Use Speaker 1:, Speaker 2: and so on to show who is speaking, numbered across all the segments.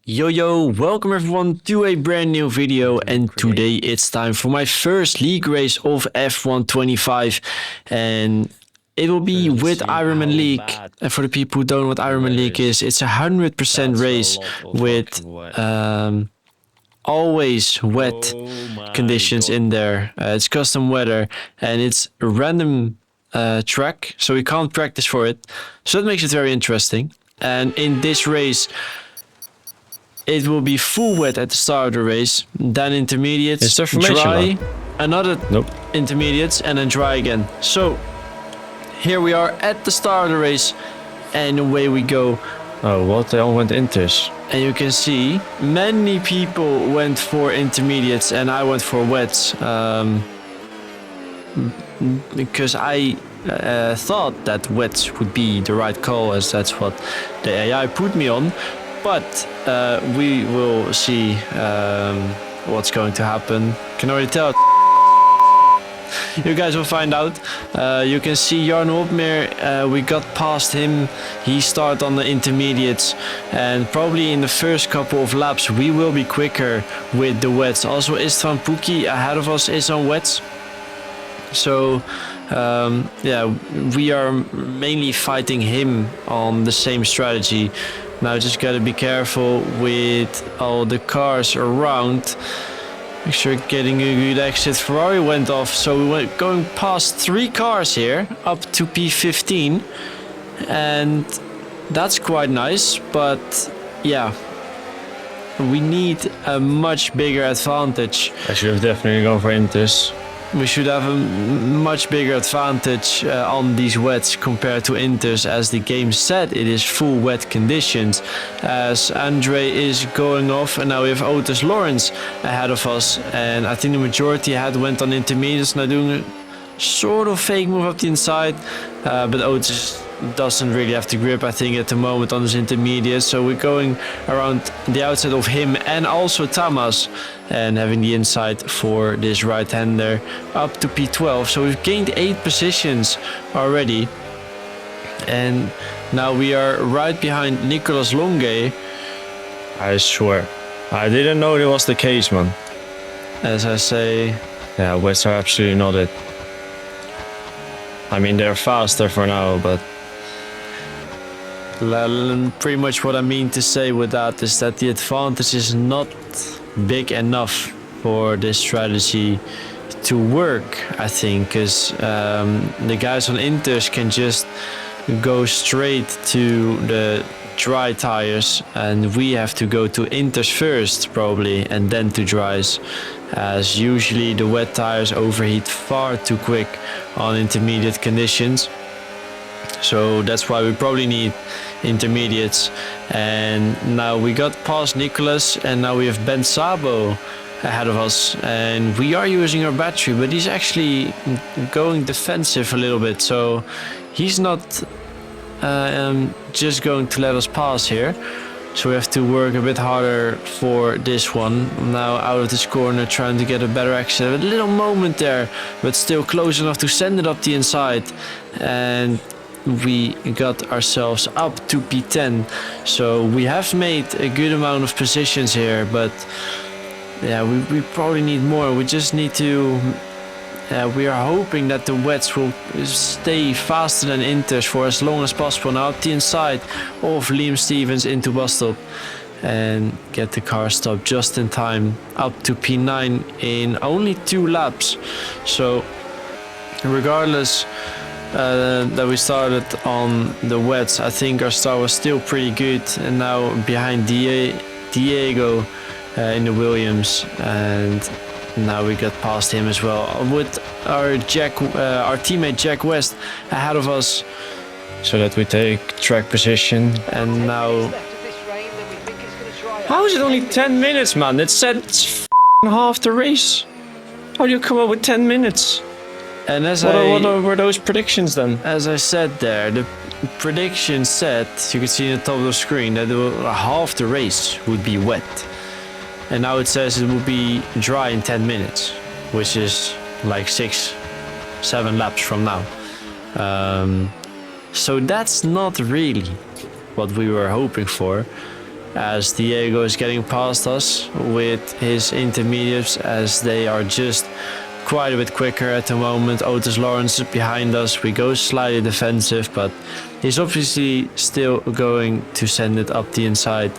Speaker 1: Yo, welcome everyone to a brand new video, and today it's time for my first league race of F125, and it will be with Ironman League. And for the people who don't know what Ironman League is, it's a 100% race with always wet conditions in there. It's custom weather and it's a random track, so we can't practice for it, so that makes it very interesting. And in this race it will be full wet at the start of the race, then intermediates, dry, another intermediates, and then dry again. So here we are at the start of the race, and away we go.
Speaker 2: Oh, what? They all went inters.
Speaker 1: And you can see many people went for intermediates, and I went for wets. Because I thought that wets would be the right call, as that's what the AI put me on. But we will see what's going to happen. Can already tell. You guys will find out. You can see Jarno Opmeer, we got past him. He started on the intermediates, and probably in the first couple of laps we will be quicker with the wets. Also Istvan Puki ahead of us is on wets. So yeah, we are mainly fighting him on the same strategy. Now just gotta be careful with all the cars around. Make sure getting a good exit. Ferrari went off, so we went going past 3 cars here up to P15, and that's quite nice. But yeah, we need a much bigger advantage.
Speaker 2: I should have definitely gone for inters.
Speaker 1: We should have a much bigger advantage on these wets compared to inters, as the game said it is full wet conditions, as Andre is going off, and now we have Otis Lawrence ahead of us, and I think the majority had went on intermediates, now doing a sort of fake move up the inside, but Otis doesn't really have the grip, I think, at the moment on his intermediate, so we're going around the outside of him and also Tamas, and having the inside for this right-hander up to P12. So we've gained 8 positions already, and now we are right behind Nicolas Longue.
Speaker 2: I swear, I didn't know it was the case, man.
Speaker 1: As I say,
Speaker 2: yeah, wets are absolutely not it. I mean, they're faster for now, but
Speaker 1: pretty much what I mean to say with that is that the advantage is not big enough for this strategy to work, I think, because the guys on inters can just go straight to the dry tires, and we have to go to inters first probably and then to dries, as usually the wet tires overheat far too quick on intermediate conditions. So that's why we probably need intermediates. And now we got past Nicolas, and now we have Ben Sabo ahead of us, and we are using our battery, but he's actually going defensive a little bit, so he's not just going to let us pass here. So we have to work a bit harder for this one. Now out of this corner, trying to get a better exit. A little moment there, but still close enough to send it up the inside. And we got ourselves up to P10. So we have made a good amount of positions here, but yeah, we probably need more. We just need to... we are hoping that the wets will stay faster than inters for as long as possible. Now up the inside of Liam Stevens into bus stop and get the car stopped just in time, up to P9 in only 2 laps. So regardless that we started on the wets, I think our start was still pretty good. And now behind Diego in the Williams, and now we got past him as well with our teammate Jack West ahead of us,
Speaker 2: so that we take track position.
Speaker 1: And now,
Speaker 2: how is it only 10 minutes, man? It said it's half the race. How do you come up with 10 minutes?
Speaker 1: And as
Speaker 2: what were those predictions then?
Speaker 1: As I said there, the prediction said, you can see in the top of the screen, that half the race would be wet. And now it says it will be dry in 10 minutes, which is like 6-7 laps from now. So that's not really what we were hoping for. as Diego is getting past us with his intermediates, as they are just quite a bit quicker at the moment. Otis Lawrence is behind us. We go slightly defensive, but he's obviously still going to send it up the inside.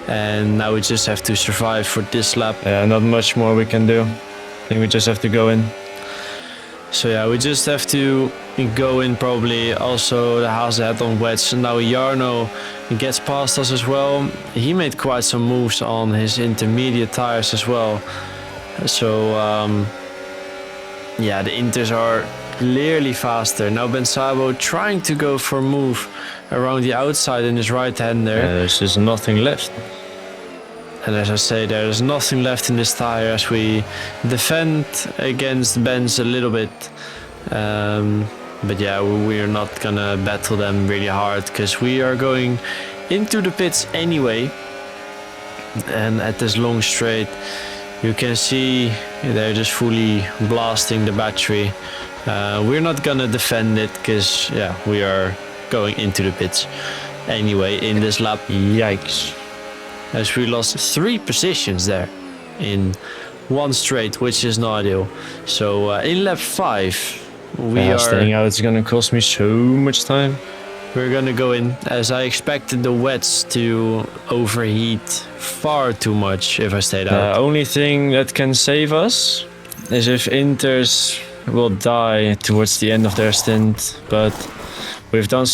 Speaker 1: And now we just have to survive for this lap.
Speaker 2: Yeah, not much more we can do. I think we just have to go in.
Speaker 1: So yeah, we just have to go in probably. Also, the Haas had on wets. And now Jarno gets past us as well. He made quite some moves on his intermediate tires as well. So yeah, the Inters are clearly faster. Now Ben Sabo trying to go for a move around the outside in his right hand there.
Speaker 2: There's just nothing left.
Speaker 1: And as I say, there's nothing left in this tire as we defend against Benz a little bit. But yeah, we're not gonna battle them really hard because we are going into the pits anyway. And at this long straight, you can see they're just fully blasting the battery. We're not gonna defend it because yeah, we are going into the pits anyway in this lap.
Speaker 2: Yikes.
Speaker 1: As we lost 3 positions there in one straight, which is not ideal. So in lap 5, we are
Speaker 2: staying out. It's gonna cost me so much time.
Speaker 1: We're gonna go in, as I expected the wets to overheat far too much if I stayed out.
Speaker 2: The only thing that can save us is if Inters will die towards the end of their stint, but we've done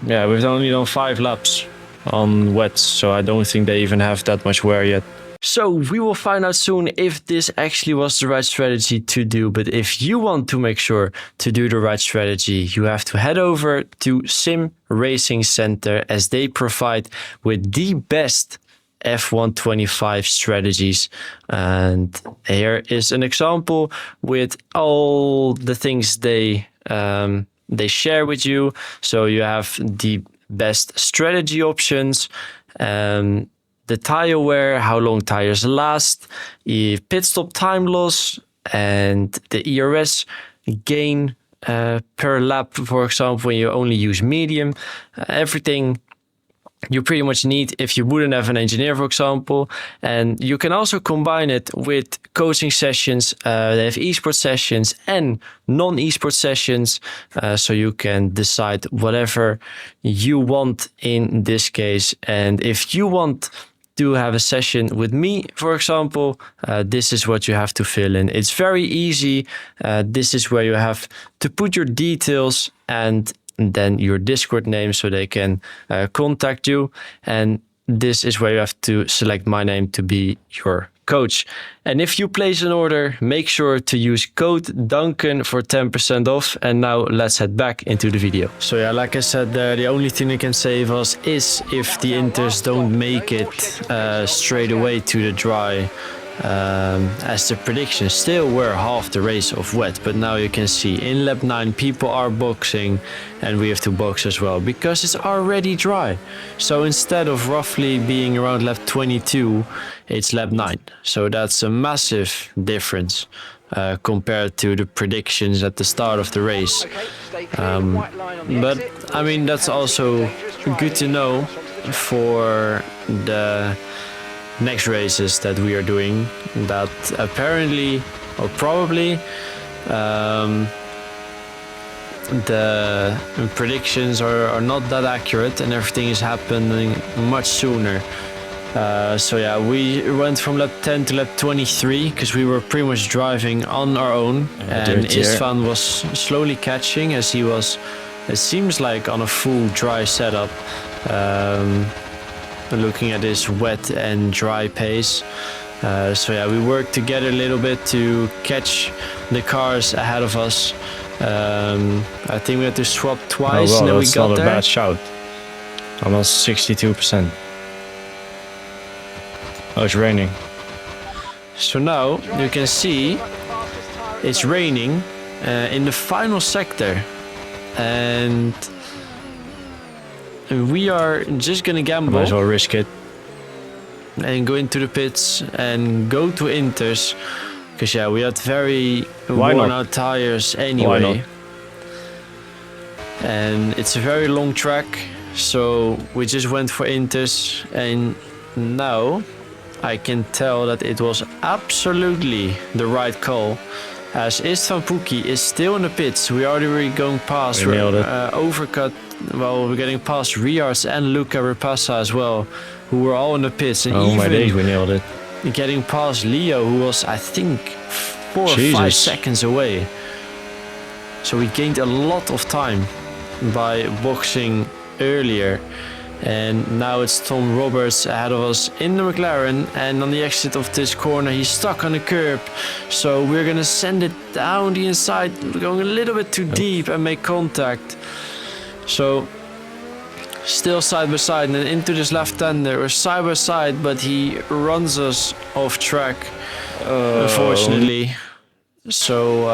Speaker 2: we've only done 5 laps on wets, so I don't think they even have that much wear yet.
Speaker 1: So we will find out soon if this actually was the right strategy to do. But if you want to make sure to do the right strategy, you have to head over to Sim Racing Center, as they provide with the best F125 strategies. And here is an example with all the things they share with you. So you have the best strategy options, the tire wear, how long tires last, pit stop time loss, and the ERS gain per lap, for example, when you only use medium. Everything you pretty much need if you wouldn't have an engineer, for example. And you can also combine it with coaching sessions. They have esports sessions and non-esports sessions. So you can decide whatever you want in this case. And if you want to have a session with me, for example, this is what you have to fill in. It's very easy. This is where you have to put your details and then your Discord name so they can contact you. And this is where you have to select my name to be your coach. And if you place an order, make sure to use code Duncan for 10% off. And now let's head back into the video. So yeah, like I said, the only thing that can save us is if the Inters don't make it straight away to the dry. As the predictions still were half the race of wet, but now you can see in lap 9 people are boxing, and we have to box as well because it's already dry. So instead of roughly being around lap 22, it's lap 9. So that's a massive difference compared to the predictions at the start of the race. But I mean, that's also good to know for the next races that we are doing, that apparently or probably the predictions are not that accurate and everything is happening much sooner. So yeah, we went from lap 10 to lap 23 because we were pretty much driving on our own, and Istvan was slowly catching as he was, it seems like, on a full dry setup. Looking at this wet and dry pace. So yeah, we worked together a little bit to catch the cars ahead of us. I think we had to swap twice, and then we got there.
Speaker 2: That's not a bad shout. Almost 62%. Oh, it's raining.
Speaker 1: So now you can see it's raining in the final sector, and we are just gonna gamble.
Speaker 2: Might as well risk it.
Speaker 1: And go into the pits and go to Inters. Because yeah, we had very worn out tires anyway. And it's a very long track. So we just went for Inters. And now I can tell that it was absolutely the right call. As Istvan Pukki is still in the pits. We are already going past Overcut. Well, we're getting past Riards and Luca Rapassa as well, who were all in the pits. And
Speaker 2: Oh my days, we nailed it.
Speaker 1: Getting past Leo, who was, I think, 4 or 5 seconds away. So we gained a lot of time by boxing earlier. And now it's Tom Roberts ahead of us in the McLaren, and on the exit of this corner he's stuck on the curb, so we're gonna send it down the inside, going a little bit too deep and make contact. So still side by side, and then into this left-hander, we're side by side, but he runs us off track, unfortunately. So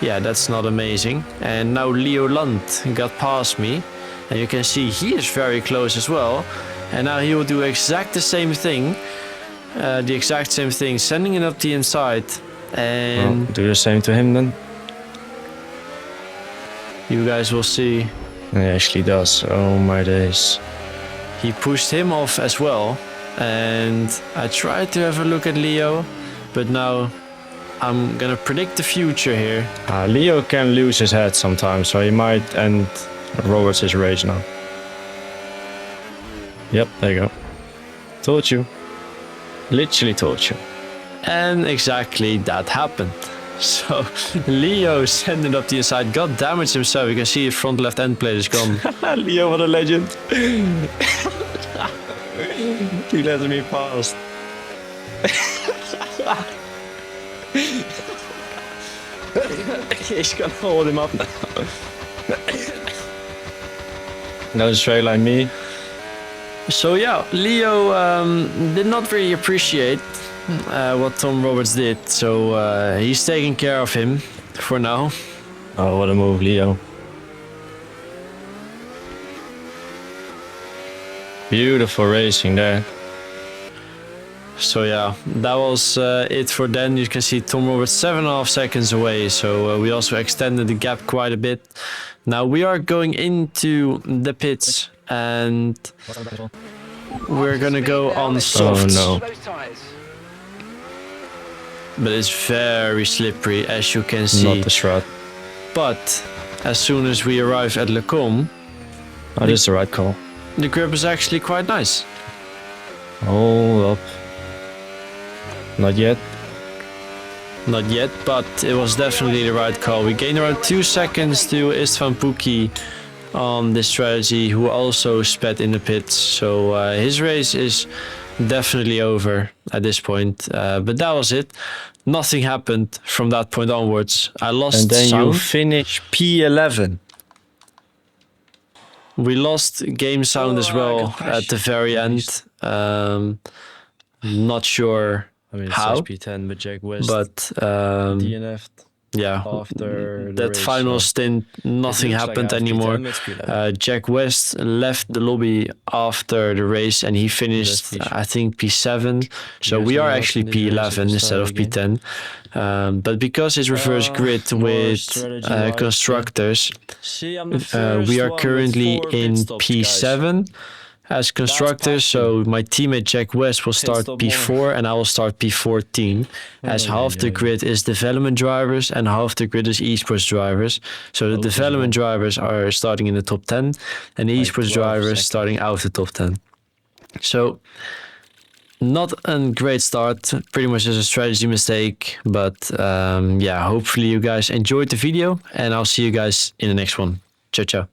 Speaker 1: yeah, that's not amazing. And now Leo Land got past me. And you can see he is very close as well. And now he will do the exact same thing, sending it up the inside. And
Speaker 2: do the same to him then.
Speaker 1: You guys will see.
Speaker 2: He actually does. Oh my days.
Speaker 1: He pushed him off as well. And I tried to have a look at Leo, but now I'm gonna predict the future here.
Speaker 2: Leo can lose his head sometimes, so he might end Roberts' race now. Yep, there you go. Told you. Literally told you.
Speaker 1: And exactly that happened. So Leo sent it up the inside, got damaged himself. You can see his front left end plate is gone.
Speaker 2: Leo, what a legend. He let me past. He's gonna hold him up now. No straight like me.
Speaker 1: So yeah, Leo did not really appreciate what Tom Roberts did. So he's taking care of him for now.
Speaker 2: Oh, what a move, Leo. Beautiful racing there.
Speaker 1: So yeah, that was it for then. You can see Tom Roberts 7.5 seconds away. So we also extended the gap quite a bit. Now we are going into the pits and we're gonna go on soft.
Speaker 2: Oh no.
Speaker 1: But it's very slippery, as you can see.
Speaker 2: Not the shroud.
Speaker 1: But as soon as we arrive at Lecombe,
Speaker 2: that is the right call.
Speaker 1: The grip is actually quite nice.
Speaker 2: Hold up. Not yet.
Speaker 1: Not yet, but it was definitely the right call. We gained around 2 seconds to Istvan Pukki on this strategy, who also sped in the pits. So his race is definitely over at this point. But that was it. Nothing happened from that point onwards. I lost
Speaker 2: and then
Speaker 1: sound.
Speaker 2: You finish P11.
Speaker 1: We lost game sound as well at the very end. Not sure how,
Speaker 2: P10 with Jack West,
Speaker 1: but
Speaker 2: DNF'd.
Speaker 1: Yeah,
Speaker 2: after
Speaker 1: that
Speaker 2: race,
Speaker 1: final stint, nothing happened anymore. Jack West left the lobby after the race and he finished, I think, P7. So we are actually P11 instead of P10. But because it's reverse grid with constructors, we are currently in P7 as constructors, so my teammate Jack West will start P4 and I will start P14, as half the grid is development drivers and half the grid is esports drivers. So the development drivers are starting in the top 10 and the esports drivers starting out of the top 10. So not a great start, pretty much as a strategy mistake, but yeah, hopefully you guys enjoyed the video and I'll see you guys in the next one. Ciao, ciao.